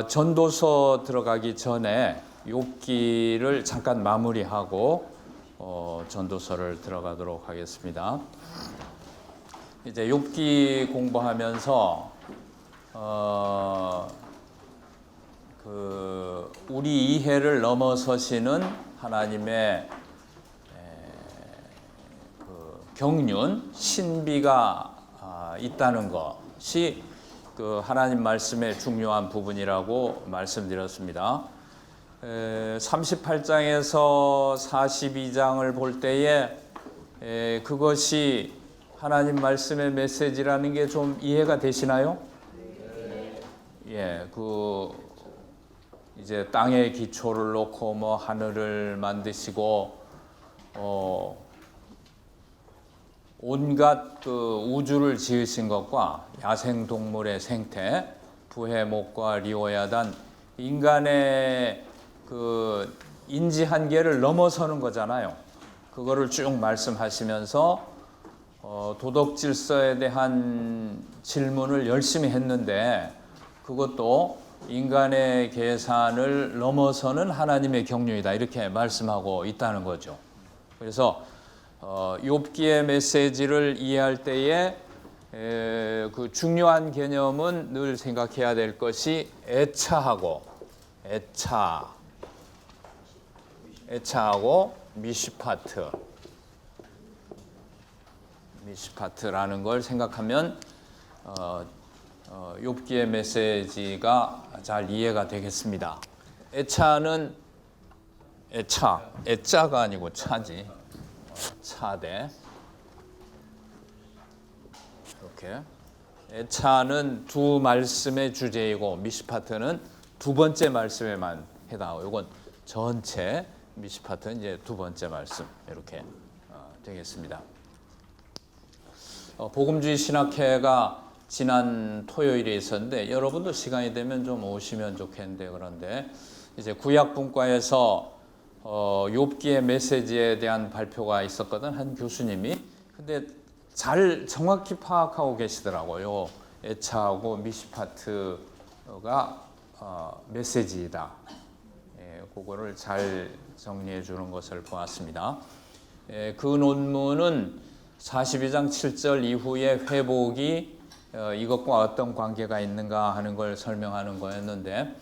전도서 들어가기 전에 욥기를 잠깐 마무리하고 전도서를 들어가도록 하겠습니다. 이제 욥기 공부하면서 우리 이해를 넘어서시는 하나님의 경륜, 신비가 있다는 것이 하나님 말씀의 중요한 부분이라고 말씀드렸습니다. 38장에서 42장을 볼 때에 그것이 하나님 말씀의 메시지라는 게 좀 이해가 되시나요? 예, 이제 땅의 기초를 놓고 하늘을 만드시고 온갖 우주를 지으신 것과 야생 동물의 생태, 부해목과 리오야단, 인간의 인지 한계를 넘어서는 거잖아요. 그거를 쭉 말씀하시면서 도덕 질서에 대한 질문을 열심히 했는데 그것도 인간의 계산을 넘어서는 하나님의 경륜이다, 이렇게 말씀하고 있다는 거죠. 그래서 욥기의 메시지를 이해할 때에 그 중요한 개념은 늘 생각해야 될 것이 애차하고 미시파트라는 걸 생각하면 욥기의 메시지가 잘 이해가 되겠습니다. 애자가 아니고 차지. 차대. 이렇게. 애차는 두 말씀의 주제이고 미시파트는 두 번째 말씀에만 해당하고, 이건 전체, 미시파트는 이제 두 번째 말씀, 이렇게 되겠습니다. 복음주의 신학회가 지난 토요일에 있었는데 여러분도 시간이 되면 좀 오시면 좋겠는데, 그런데 이제 구약분과에서 욥기의 메시지에 대한 발표가 있었거든, 한 교수님이. 근데 잘 정확히 파악하고 계시더라고요. 애차하고 미시파트가 메시지이다. 그거를 잘 정리해 주는 것을 보았습니다. 그 논문은 42장 7절 이후에 회복이 이것과 어떤 관계가 있는가 하는 걸 설명하는 거였는데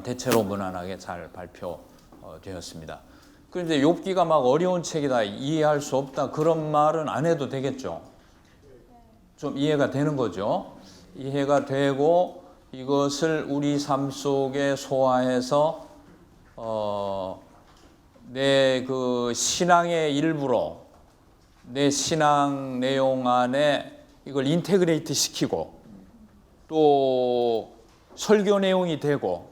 대체로 무난하게 잘 발표되었습니다. 그런데 욥기가 막 어려운 책이다, 이해할 수 없다, 그런 말은 안 해도 되겠죠. 좀 이해가 되는 거죠. 이해가 되고 이것을 우리 삶 속에 소화해서 내 신앙의 일부로, 내 신앙 내용 안에 이걸 인테그레이트 시키고 또 설교 내용이 되고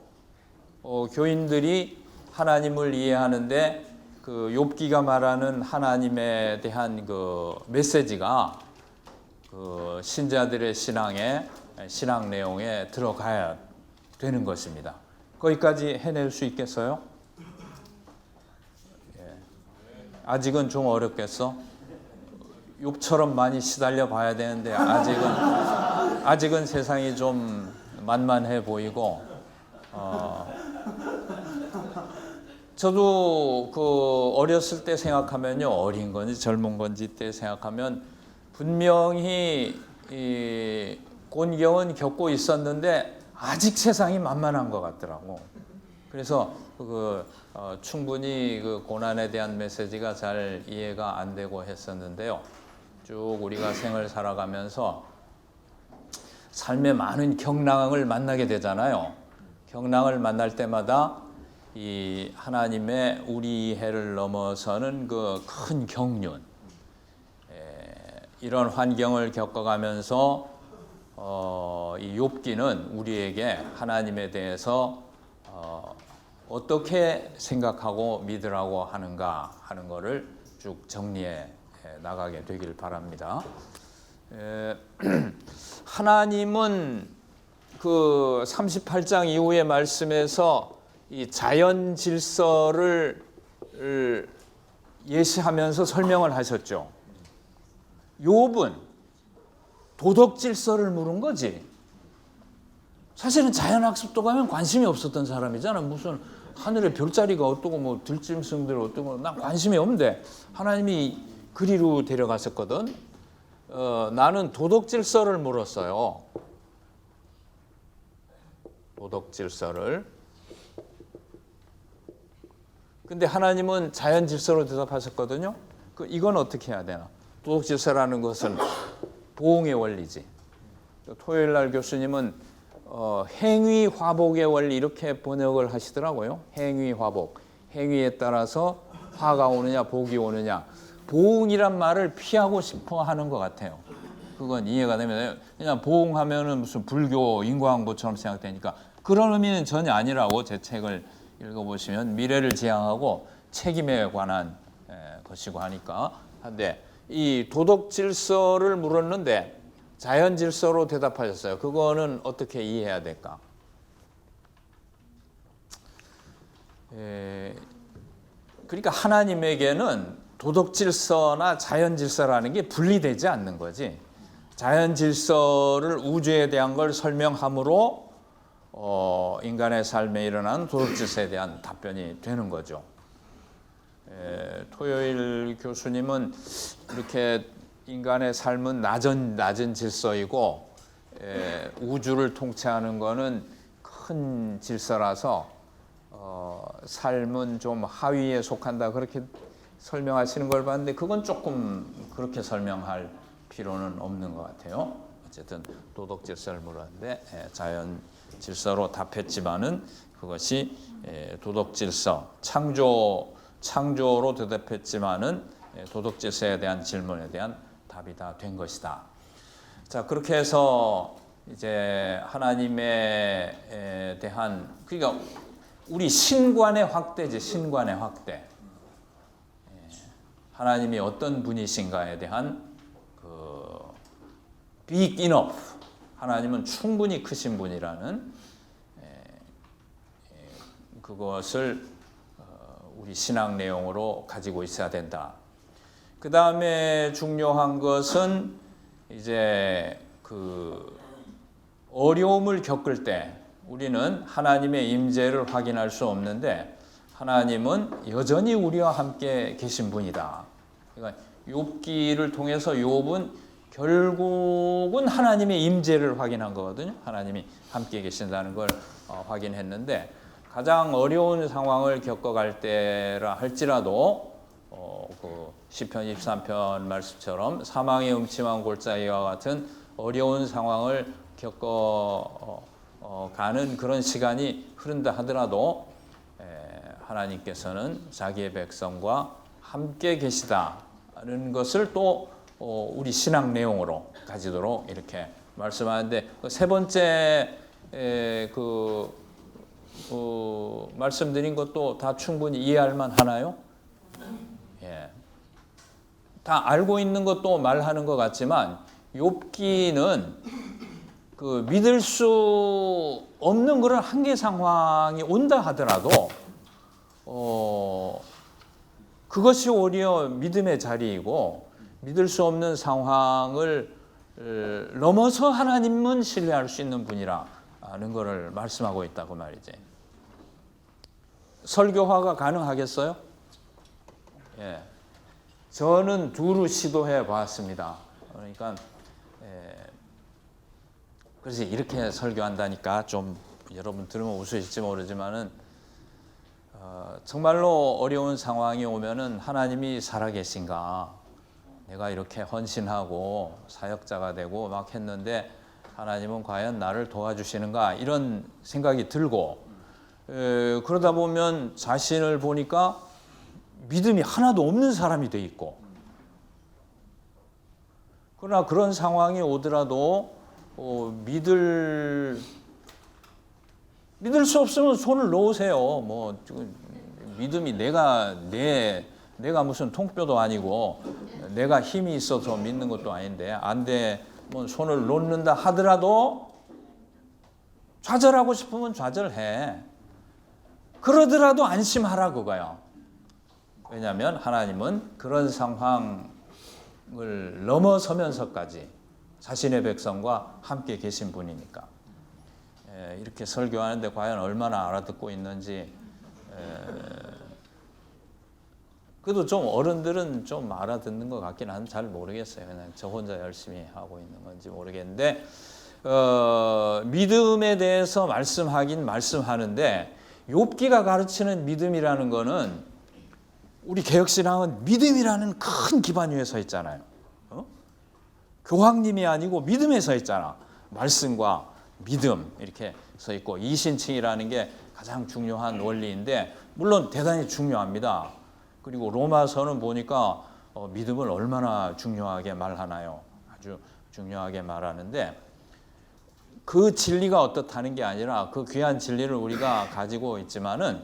교인들이 하나님을 이해하는데 욥기가 말하는 하나님에 대한 메시지가 신자들의 신앙 내용에 들어가야 되는 것입니다. 거기까지 해낼 수 있겠어요? 아직은 좀 어렵겠어? 욥처럼 많이 시달려 봐야 되는데 아직은 세상이 좀 만만해 보이고, 저도 어렸을 때 생각하면요, 어린 건지 젊은 건지 때 생각하면 분명히 곤경은 겪고 있었는데 아직 세상이 만만한 것 같더라고. 그래서 충분히 고난에 대한 메시지가 잘 이해가 안 되고 했었는데요. 쭉 우리가 생을 살아가면서 삶에 많은 경랑을 만나게 되잖아요. 경랑을 만날 때마다 이 하나님의 우리 이해를 넘어서는 큰 경륜, 이런 환경을 겪어가면서 이 욥기는 우리에게 하나님에 대해서 어떻게 생각하고 믿으라고 하는가 하는 것을 쭉 정리해 나가게 되길 바랍니다. 하나님은 38장 이후의 말씀에서 이 자연 질서를 예시하면서 설명을 하셨죠. 욥은 도덕 질서를 물은 거지. 사실은 자연학습도 가면 관심이 없었던 사람이잖아. 무슨 하늘에 별자리가 어떠고 뭐 들짐승들 어떠고 난 관심이 없는데 하나님이 그리로 데려갔었거든. 나는 도덕질서를 물었어요. 도덕질서를. 근데 하나님은 자연질서로 대답하셨거든요. 이건 어떻게 해야 되나? 도덕질서라는 것은 보응의 원리지. 토요일 날 교수님은 행위화복의 원리 이렇게 번역을 하시더라고요. 행위화복. 행위에 따라서 화가 오느냐 복이 오느냐. 보응이란 말을 피하고 싶어 하는 것 같아요. 그건 이해가 되면 그냥 보응하면은 무슨 불교 인과응보처럼 생각되니까 그런 의미는 전혀 아니라고 제 책을 읽어보시면 미래를 지향하고 책임에 관한 것이고 하니까 한데 이 도덕 질서를 물었는데 자연 질서로 대답하셨어요. 그거는 어떻게 이해해야 될까? 그러니까 하나님에게는 도덕 질서나 자연 질서라는 게 분리되지 않는 거지. 자연 질서를 우주에 대한 걸 설명함으로 인간의 삶에 일어나는 도덕 질서에 대한 답변이 되는 거죠. 토요일 교수님은 이렇게 인간의 삶은 낮은 질서이고 우주를 통치하는 거는 큰 질서라서 삶은 좀 하위에 속한다 그렇게 설명하시는 걸 봤는데 그건 조금 그렇게 설명할 필요는 없는 것 같아요. 어쨌든 도덕 질서를 물었는데 자연 질서로 답했지만은 그것이 도덕 질서 창조로 대답했지만은 도덕 질서에 대한 질문에 대한 답이 다 된 것이다. 자 그렇게 해서 이제 하나님에 대한 그러니까 우리 신관의 확대지 신관의 확대. 하나님이 어떤 분이신가에 대한 그 big enough 하나님은 충분히 크신 분이라는 그것을 우리 신앙 내용으로 가지고 있어야 된다. 그 다음에 중요한 것은 이제 그 어려움을 겪을 때 우리는 하나님의 임재를 확인할 수 없는데 하나님은 여전히 우리와 함께 계신 분이다. 그러니까 욥기를 통해서 욥은 결국은 하나님의 임재를 확인한 거거든요. 하나님이 함께 계신다는 걸 확인했는데 가장 어려운 상황을 겪어갈 때라 할지라도 그 시편 23편 말씀처럼 사망의 음침한 골짜기와 같은 어려운 상황을 겪어가는 그런 시간이 흐른다 하더라도 하나님께서는 자기의 백성과 함께 계시다는 것을 또 우리 신앙 내용으로 가지도록 이렇게 말씀하는데 세 번째 말씀드린 것도 다 충분히 이해할 만하나요? 예. 다 알고 있는 것도 말하는 것 같지만 욥기는 그 믿을 수 없는 그런 한계 상황이 온다 하더라도 그것이 오히려 믿음의 자리이고 믿을 수 없는 상황을 넘어서 하나님은 신뢰할 수 있는 분이라는 것을 말씀하고 있다고 말이지. 설교화가 가능하겠어요? 예. 저는 두루 시도해 봤습니다. 그러니까 그래서 이렇게 설교한다니까 좀 여러분 들으면 웃으실지 모르지만은 정말로 어려운 상황이 오면은 하나님이 살아계신가? 내가 이렇게 헌신하고 사역자가 되고 막 했는데 하나님은 과연 나를 도와주시는가? 이런 생각이 들고 그러다 보면 자신을 보니까 믿음이 하나도 없는 사람이 돼 있고 그러나 그런 상황이 오더라도 믿을 수 없으면 손을 놓으세요. 뭐 믿음이 내가 무슨 통뼈도 아니고 내가 힘이 있어서 믿는 것도 아닌데 안 돼. 뭐 손을 놓는다 하더라도 좌절하고 싶으면 좌절해. 그러더라도 안심하라 그거요. 왜냐하면 하나님은 그런 상황을 넘어서면서까지 자신의 백성과 함께 계신 분이니까. 이렇게 설교하는데 과연 얼마나 알아듣고 있는지. 그래도 좀 어른들은 좀 알아듣는 것 같긴 한데 잘 모르겠어요. 그냥 저 혼자 열심히 하고 있는 건지 모르겠는데 믿음에 대해서 말씀하긴 말씀하는데 욥기가 가르치는 믿음이라는 거는 우리 개혁신앙은 믿음이라는 큰 기반 위에 서 있잖아요. 교황님이 아니고 믿음에 서 있잖아. 말씀과 믿음 이렇게 서 있고 이신칭이라는 게 가장 중요한 원리인데 물론 대단히 중요합니다. 그리고 로마서는 보니까 믿음을 얼마나 중요하게 말하나요? 아주 중요하게 말하는데 그 진리가 어떻다는 게 아니라 그 귀한 진리를 우리가 가지고 있지만은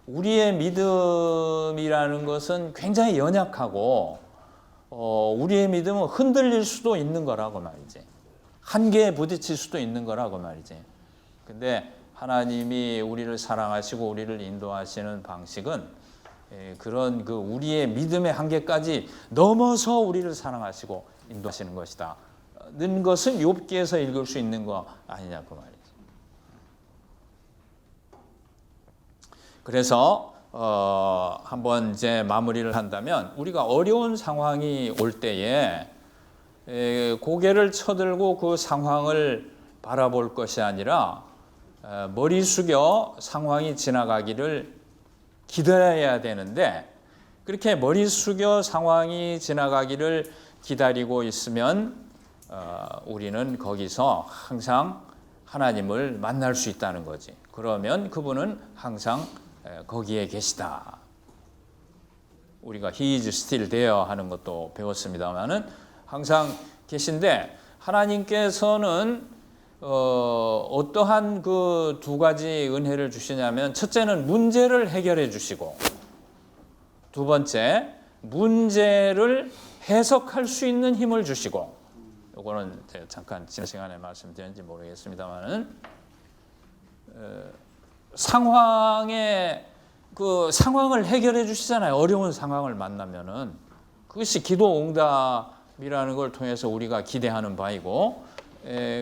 우리의 믿음이라는 것은 굉장히 연약하고 우리의 믿음은 흔들릴 수도 있는 거라고 말이지. 한계에 부딪힐 수도 있는 거라고 말이지. 근데 하나님이 우리를 사랑하시고 우리를 인도하시는 방식은 그런 그 우리의 믿음의 한계까지 넘어서 우리를 사랑하시고 인도하시는 것이다. 는 것은 욥기에서 읽을 수 있는 거 아니냐 그 말이지. 그래서 한번 이제 마무리를 한다면 우리가 어려운 상황이 올 때에 고개를 쳐들고 그 상황을 바라볼 것이 아니라 머리 숙여 상황이 지나가기를 기다려야 되는데 그렇게 머리 숙여 상황이 지나가기를 기다리고 있으면 우리는 거기서 항상 하나님을 만날 수 있다는 거지. 그러면 그분은 항상 거기에 계시다. 우리가 He is still there 하는 것도 배웠습니다만은 항상 계신데 하나님께서는 어떠한 그 두 가지 은혜를 주시냐면 첫째는 문제를 해결해 주시고 두 번째 문제를 해석할 수 있는 힘을 주시고 이거는 제가 잠깐 지난 시간에 말씀드렸는지 모르겠습니다만은 상황을 해결해 주시잖아요. 어려운 상황을 만나면은 그것이 기도 응답이라는 걸 통해서 우리가 기대하는 바이고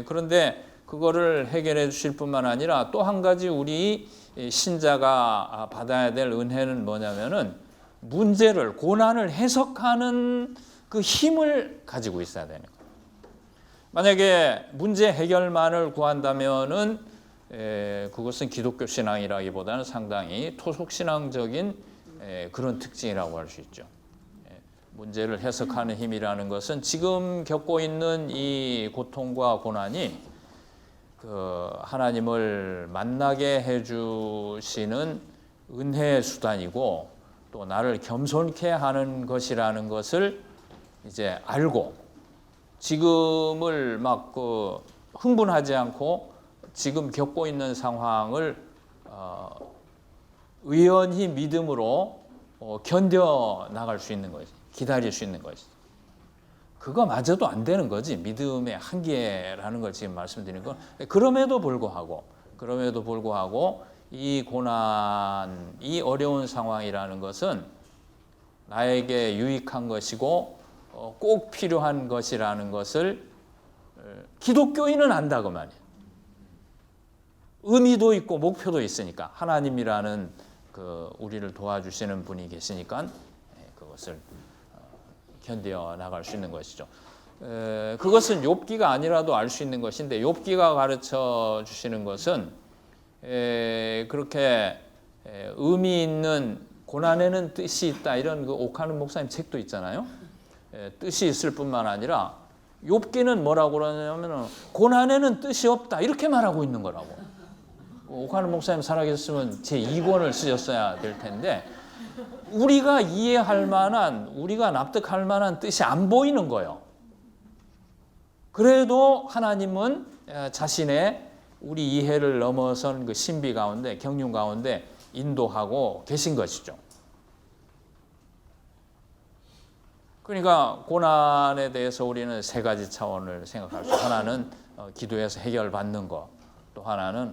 그런데 그거를 해결해 주실 뿐만 아니라 또 한 가지 우리 신자가 받아야 될 은혜는 뭐냐면은 문제를 고난을 해석하는 그 힘을 가지고 있어야 되는 거예요. 만약에 문제 해결만을 구한다면은 그것은 기독교 신앙이라기보다는 상당히 토속 신앙적인 그런 특징이라고 할 수 있죠. 문제를 해석하는 힘이라는 것은 지금 겪고 있는 이 고통과 고난이 그 하나님을 만나게 해주시는 은혜의 수단이고 또 나를 겸손케 하는 것이라는 것을 이제 알고 지금을 막 흥분하지 않고 지금 겪고 있는 상황을 의연히 믿음으로 견뎌 나갈 수 있는 거지. 기다릴 수 있는 거지. 그거마저도 안 되는 거지. 믿음의 한계라는 걸 지금 말씀드리는 건 그럼에도 불구하고 이 고난, 이 어려운 상황이라는 것은 나에게 유익한 것이고 꼭 필요한 것이라는 것을 기독교인은 안다고 말이에요. 의미도 있고 목표도 있으니까 하나님이라는 그 우리를 도와주시는 분이 계시니까 그것을 견뎌 나갈 수 있는 것이죠. 그것은 욥기가 아니라도 알 수 있는 것인데 욥기가 가르쳐 주시는 것은 그렇게 의미 있는 고난에는 뜻이 있다 이런 그 옥하는 목사님 책도 있잖아요. 뜻이 있을 뿐만 아니라 욥기는 뭐라고 그러냐면 고난에는 뜻이 없다 이렇게 말하고 있는 거라고. 옥하는 목사님 살아계셨으면 제 2권을 쓰셨어야 될 텐데 우리가 이해할 만한 우리가 납득할 만한 뜻이 안 보이는 거예요. 그래도 하나님은 자신의 우리 이해를 넘어선 그 신비 가운데 경륜 가운데 인도하고 계신 것이죠. 그러니까 고난에 대해서 우리는 세 가지 차원을 생각할 수 있어요. 하나는 기도해서 해결받는 것, 또 하나는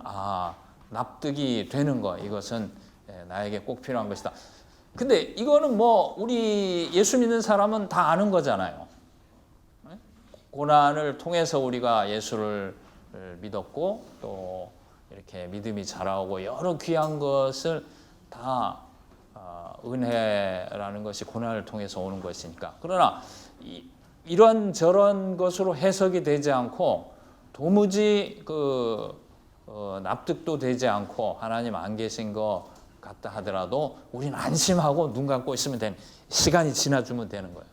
납득이 되는 것, 이것은 나에게 꼭 필요한 것이다. 근데 이거는 뭐 우리 예수 믿는 사람은 다 아는 거잖아요. 고난을 통해서 우리가 예수를 믿었고 또 이렇게 믿음이 자라오고 여러 귀한 것을 다 은혜라는 것이 고난을 통해서 오는 것이니까. 그러나 이런 저런 것으로 해석이 되지 않고 도무지 납득도 되지 않고 하나님 안 계신 것 같다 하더라도 우리는 안심하고 눈 감고 있으면 되는, 시간이 지나주면 되는 거예요.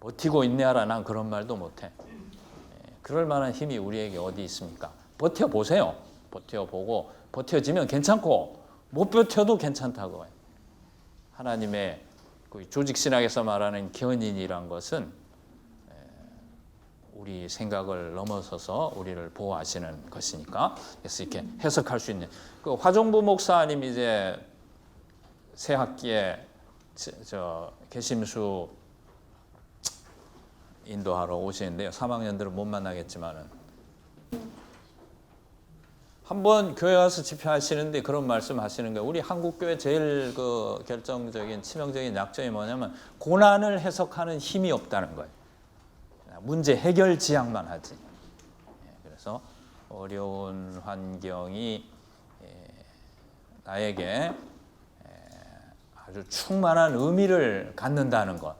버티고 있네야라 난 그런 말도 못해. 그럴 만한 힘이 우리에게 어디 있습니까? 버텨보세요. 버텨보고 버텨지면 괜찮고 못 버텨도 괜찮다고 해요. 하나님의 조직신학에서 말하는 견인이란 것은 우리 생각을 넘어서서 우리를 보호하시는 것이니까, 그래서 이렇게 해석할 수 있는. 화종부 목사님 이제 새 학기에 개심수 인도하러 오시는데요. 3학년들은 못 만나겠지만은 한번 교회 와서 집회하시는데 그런 말씀하시는 거예요. 우리 한국 교회 제일 결정적인 치명적인 약점이 뭐냐면 고난을 해석하는 힘이 없다는 거예요. 문제 해결 지향만 하지. 그래서 어려운 환경이 나에게 아주 충만한 의미를 갖는다는 것,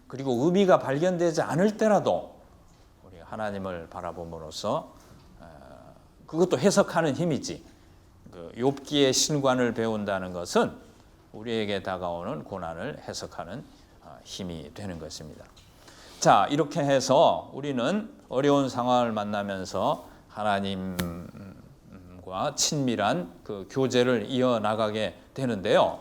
그리고 의미가 발견되지 않을 때라도 우리 하나님을 바라봄으로써 그것도 해석하는 힘이지. 욥기의 신관을 배운다는 것은 우리에게 다가오는 고난을 해석하는 힘이 되는 것입니다. 자, 이렇게 해서 우리는 어려운 상황을 만나면서 하나님과 친밀한 교제를 이어나가게 되는데요.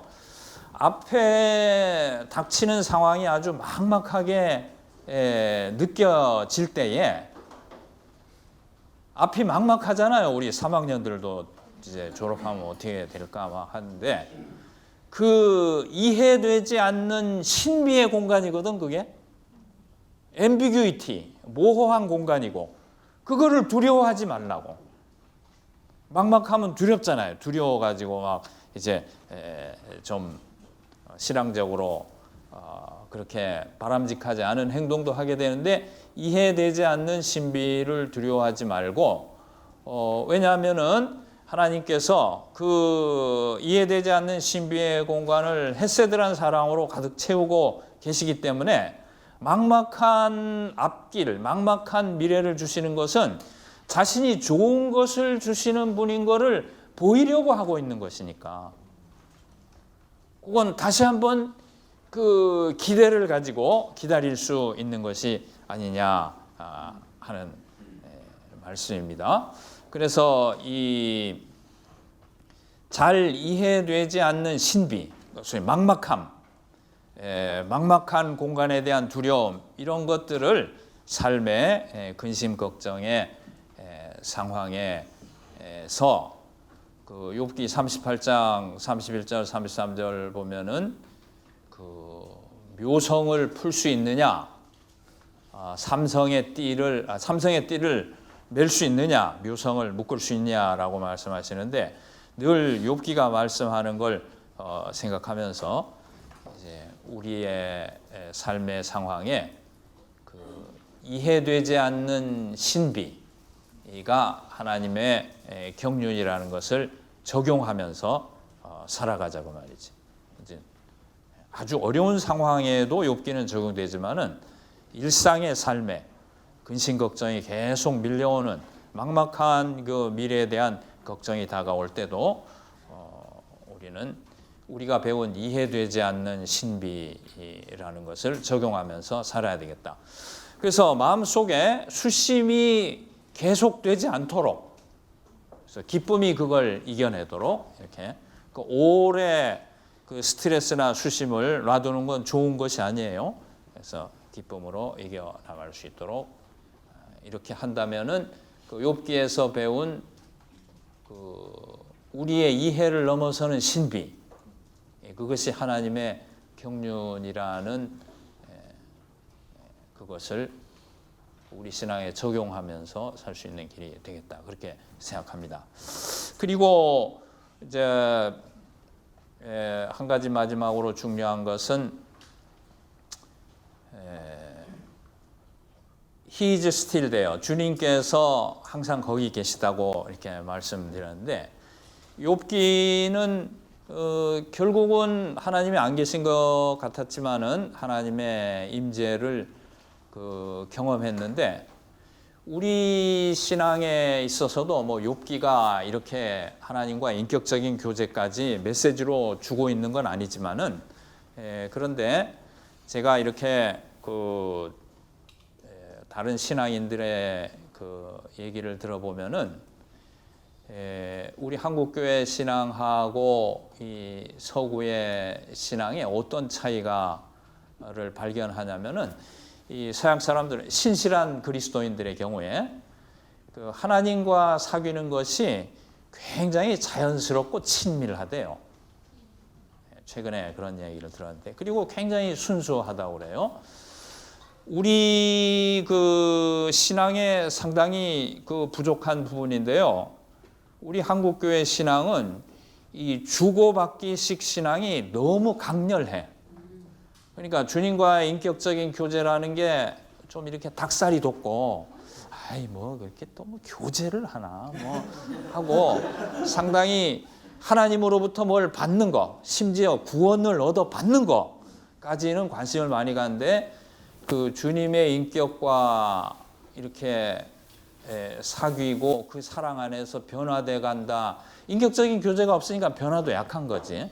앞에 닥치는 상황이 아주 막막하게 느껴질 때에, 앞이 막막하잖아요. 우리 3학년들도 이제 졸업하면 어떻게 될까 막 하는데, 이해되지 않는 신비의 공간이거든, 그게. ambiguity, 모호한 공간이고, 그거를 두려워하지 말라고. 막막하면 두렵잖아요. 두려워가지고 막 이제 좀 신앙적으로 그렇게 바람직하지 않은 행동도 하게 되는데, 이해되지 않는 신비를 두려워하지 말고, 왜냐하면은 하나님께서 이해되지 않는 신비의 공간을 헷세들한 사랑으로 가득 채우고 계시기 때문에 막막한 앞길, 막막한 미래를 주시는 것은 자신이 좋은 것을 주시는 분인 것을 보이려고 하고 있는 것이니까, 그건 다시 한번 기대를 가지고 기다릴 수 있는 것이 아니냐 하는 말씀입니다. 그래서 잘 이해되지 않는 신비, 소위 막막함, 막막한 공간에 대한 두려움, 이런 것들을 삶의 근심 걱정의 상황에서 욥기 38장 31절 33절 보면은 묘성을 풀 수 있느냐, 삼성의 띠를 맬 수 있느냐, 묘성을 묶을 수 있냐라고 말씀하시는데, 늘 욥기가 말씀하는 걸 생각하면서 이제 우리의 삶의 상황에 이해되지 않는 신비가 하나님의 경륜이라는 것을 적용하면서 살아가자고 말이지. 이제 아주 어려운 상황에도 욥기는 적용되지만은 일상의 삶에 근심 걱정이 계속 밀려오는 막막한 미래에 대한 걱정이 다가올 때도 우리는 우리가 배운 이해되지 않는 신비라는 것을 적용하면서 살아야 되겠다. 그래서 마음속에 수심이 계속되지 않도록, 그래서 기쁨이 그걸 이겨내도록 이렇게 오래 스트레스나 수심을 놔두는 건 좋은 것이 아니에요. 그래서 기쁨으로 이겨나갈 수 있도록 이렇게 한다면은 욥기에서 배운 우리의 이해를 넘어서는 신비, 그것이 하나님의 경륜이라는 그것을 우리 신앙에 적용하면서 살 수 있는 길이 되겠다, 그렇게 생각합니다. 그리고 이제 한 가지 마지막으로 중요한 것은 He is still there. 주님께서 항상 거기 계시다고 이렇게 말씀드렸는데, 욥기는 결국은 하나님이 안 계신 것 같았지만은 하나님의 임재를 경험했는데, 우리 신앙에 있어서도 뭐 욥기가 이렇게 하나님과 인격적인 교제까지 메시지로 주고 있는 건 아니지만은, 그런데 제가 이렇게 다른 신앙인들의 얘기를 들어보면은, 우리 한국교회 신앙하고 이 서구의 신앙에 어떤 차이가를 발견하냐면은, 이 서양 사람들, 신실한 그리스도인들의 경우에 하나님과 사귀는 것이 굉장히 자연스럽고 친밀하대요. 최근에 그런 얘기를 들었는데, 그리고 굉장히 순수하다고 그래요. 우리 신앙에 상당히 부족한 부분인데요. 우리 한국교회 신앙은 이 주고받기식 신앙이 너무 강렬해. 그러니까 주님과의 인격적인 교제라는 게 좀 이렇게 닭살이 돋고, 그렇게 또 교제를 하나 하고, 상당히 하나님으로부터 뭘 받는 거, 심지어 구원을 얻어 받는 거까지는 관심을 많이 가는데, 주님의 인격과 이렇게 사귀고 그 사랑 안에서 변화돼 간다. 인격적인 교제가 없으니까 변화도 약한 거지.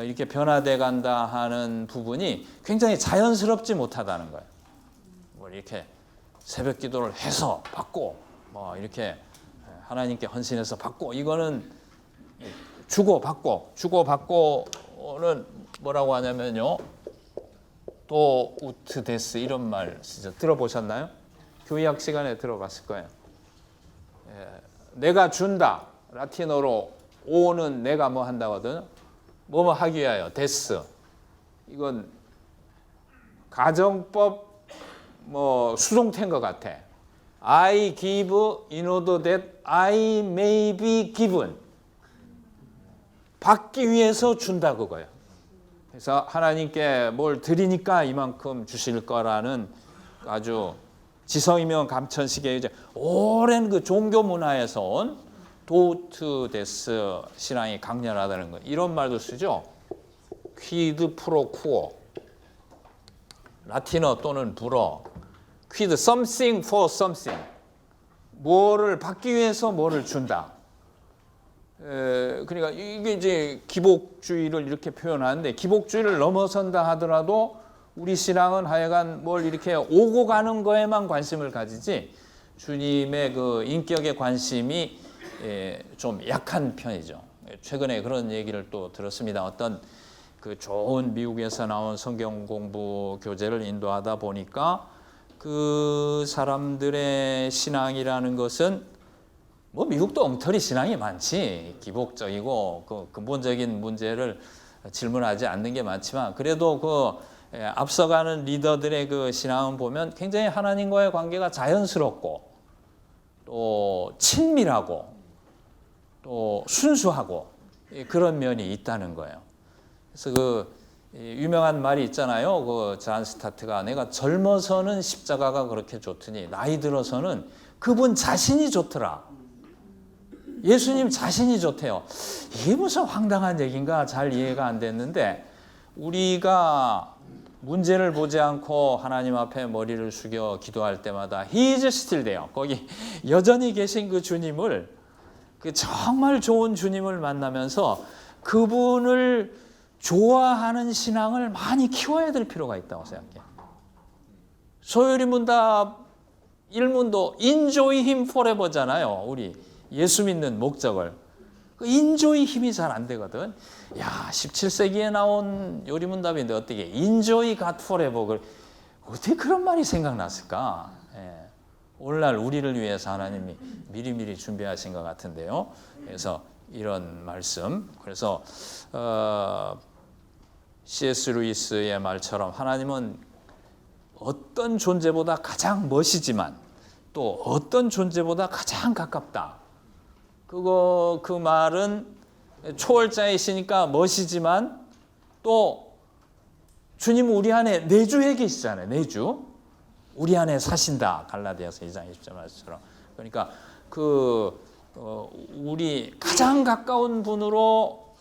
이렇게 변화돼 간다 하는 부분이 굉장히 자연스럽지 못하다는 거예요. 이렇게 새벽 기도를 해서 받고, 이렇게 하나님께 헌신해서 받고, 이거는 주고받고는 뭐라고 하냐면요, 또 우트 데스 이런 말 진짜 들어보셨나요? 교의학 시간에 들어봤을 거예요. 내가 준다. 라틴어로 오는 내가 뭐 한다거든. 뭐뭐 하기 위하여 데스. 이건 가정법 수동태인 것 같아. I give in order that I may be given. 받기 위해서 준다 그거예요. 그래서 하나님께 뭘 드리니까 이만큼 주실 거라는 아주 지성이면 감천식의 이제 오랜 종교 문화에서 온 도트 데스 신앙이 강렬하다는 거. 이런 말도 쓰죠. 퀴드 프로 쿠어. 라틴어 또는 불어. 퀴드 something for something. 뭐를 받기 위해서 뭐를 준다. 그러니까 이게 이제 기복주의를 이렇게 표현하는데, 기복주의를 넘어선다 하더라도 우리 신앙은 하여간 뭘 이렇게 오고 가는 거에만 관심을 가지지, 주님의 인격에 관심이 좀 약한 편이죠. 최근에 그런 얘기를 또 들었습니다. 어떤 좋은 미국에서 나온 성경 공부 교재를 인도하다 보니까 그 사람들의 신앙이라는 것은 미국도 엉터리 신앙이 많지. 기복적이고 근본적인 문제를 질문하지 않는 게 많지만, 그래도 앞서가는 리더들의 신앙을 보면 굉장히 하나님과의 관계가 자연스럽고 또 친밀하고 또 순수하고 그런 면이 있다는 거예요. 그래서 유명한 말이 있잖아요. 잔 스타트가 내가 젊어서는 십자가가 그렇게 좋더니 나이 들어서는 그분 자신이 좋더라. 예수님 자신이 좋대요. 이게 무슨 황당한 얘기인가 잘 이해가 안 됐는데, 우리가 문제를 보지 않고 하나님 앞에 머리를 숙여 기도할 때마다 He is still there. 거기 여전히 계신 그 주님을, 정말 좋은 주님을 만나면서 그분을 좋아하는 신앙을 많이 키워야 될 필요가 있다고 생각해요. 소요리 문답 1문도 Enjoy Him Forever잖아요. 우리 예수 믿는 목적을. 인조의 힘이 잘 안 되거든. 17세기에 나온 요리문답인데 어떻게 인조이 갓 포레버, 어떻게 그런 말이 생각났을까? 오늘날 우리를 위해서 하나님이 미리미리 준비하신 것 같은데요. 그래서 이런 말씀. 그래서 C.S. 루이스의 말처럼 하나님은 어떤 존재보다 가장 멋이지만 또 어떤 존재보다 가장 가깝다. 그 말은 초월자이시니까 멋이지만 또 주님은 우리 안에 내주에 계시잖아요. 내주. 우리 안에 사신다. 갈라디아서 2장 20절 말씀처럼. 그러니까 우리 가장 가까운 분으로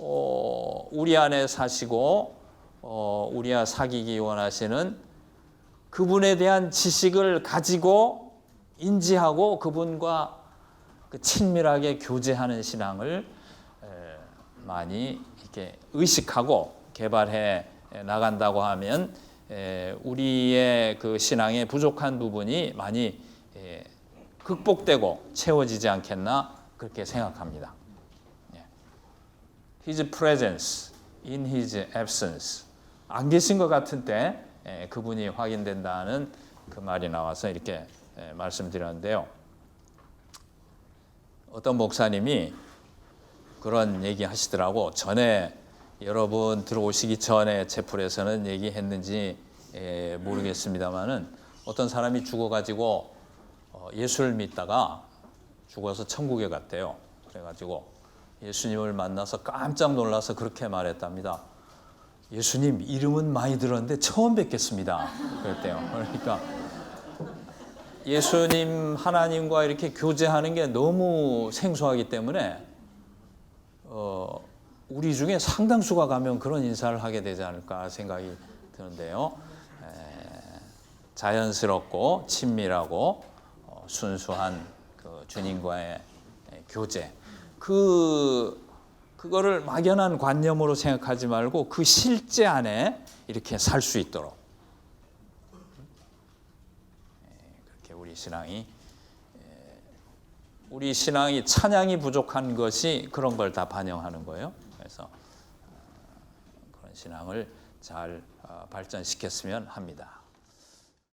우리 안에 사시고 우리와 사귀기 원하시는 그분에 대한 지식을 가지고 인지하고 그분과 친밀하게 교제하는 신앙을 많이 이렇게 의식하고 개발해 나간다고 하면 우리의 그 신앙의 부족한 부분이 많이 극복되고 채워지지 않겠나 그렇게 생각합니다. His presence in His absence. 안 계신 것 같은 때 그분이 확인된다는 그 말이 나와서 이렇게 말씀드렸는데요. 어떤 목사님이 그런 얘기 하시더라고. 전에 여러분 들어오시기 전에 채플에서는 얘기했는지 모르겠습니다만은 어떤 사람이 죽어가지고 예수를 믿다가 죽어서 천국에 갔대요. 그래가지고 예수님을 만나서 깜짝 놀라서 그렇게 말했답니다. 예수님 이름은 많이 들었는데 처음 뵙겠습니다. 그랬대요. 그러니까 예수님 하나님과 이렇게 교제하는 게 너무 생소하기 때문에 우리 중에 상당수가 가면 그런 인사를 하게 되지 않을까 생각이 드는데요. 자연스럽고 친밀하고 순수한 그 주님과의 교제, 그거를 막연한 관념으로 생각하지 말고 그 실제 안에 이렇게 살 수 있도록 그렇게 우리 신앙이 찬양이 부족한 것이 그런 걸 다 반영하는 거예요. 그래서 그런 신앙을 잘 발전시켰으면 합니다.